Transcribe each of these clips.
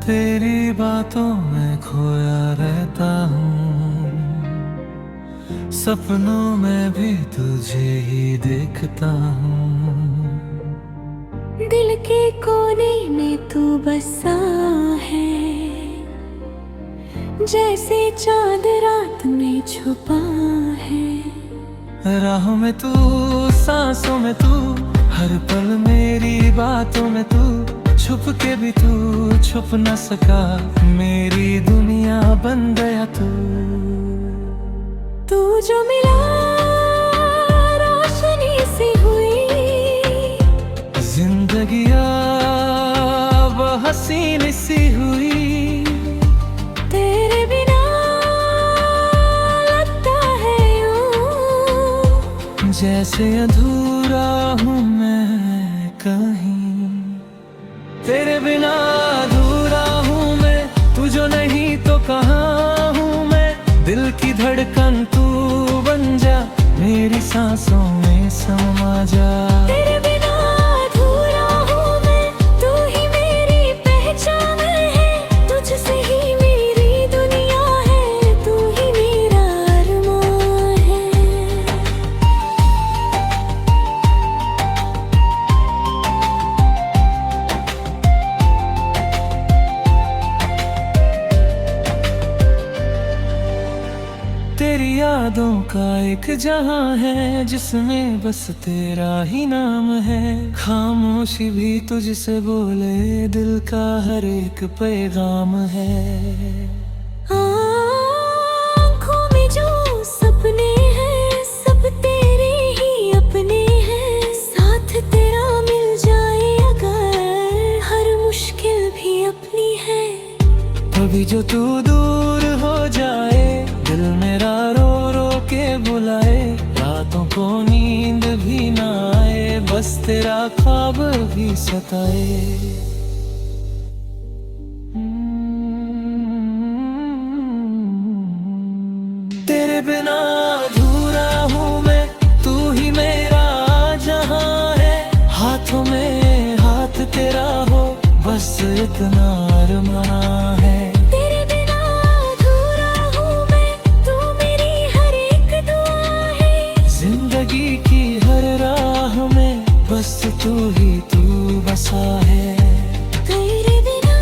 तेरी बातों में खोया रहता हूँ, सपनों में भी तुझे ही देखता हूँ। दिल के कोने में तू बसा है, जैसे चांद रात में छुपा है। राहों में तू, सांसों में तू, हर पल मेरी बातों में तू, छुप के भी तू छुप न सका, मेरी दुनिया बन गया तू जो मिला रोशनी सी हुई, जिंदगी अब हसीन सी हुई। तेरे बिना लगता है यूं, जैसे अधूरा हूँ मैं कहीं, तेरे बिना अधूरा हूँ मैं, तू जो नहीं तो कहाँ हूँ मैं। दिल की धड़कन तू बन जा, मेरी सांसों में समा जा। तेरे बिना अधूरा हूँ मैं, तू ही मेरी पहचान है, तुझसे ही मेरी दुनिया है, तू ही मेरा अरमान है। तेरी यादों का एक जहां है, जिसमें बस तेरा ही नाम है। खामोशी भी तुझसे बोले, दिल का हर एक पैगाम है। आँखों में जो सपने हैं, सब तेरे ही अपने हैं। साथ तेरा मिल जाए अगर, हर मुश्किल भी अपनी है। कभी जो तू दूर हो जाए, दिल मेरा रो रो के बुलाए, रातों को नींद भी ना आए, बस तेरा ख्वाब भी सताए। तेरे बिना अधूरा हूँ मैं, तू ही मेरा जहां है। हाथों में हाथ तेरा हो, बस इतना अरमान है। तेरे बिना अधूरा हूँ मैं, तू मेरी हर एक दुआ है। जिंदगी की हर राह में बस तू ही तू बसा है। तेरे बिना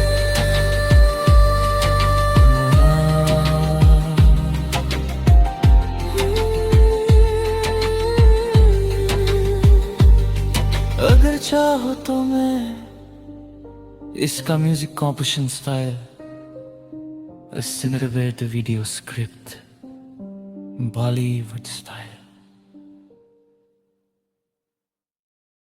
अगर चाहो तो मैं इसका music composition style, singer video script Bollywood style.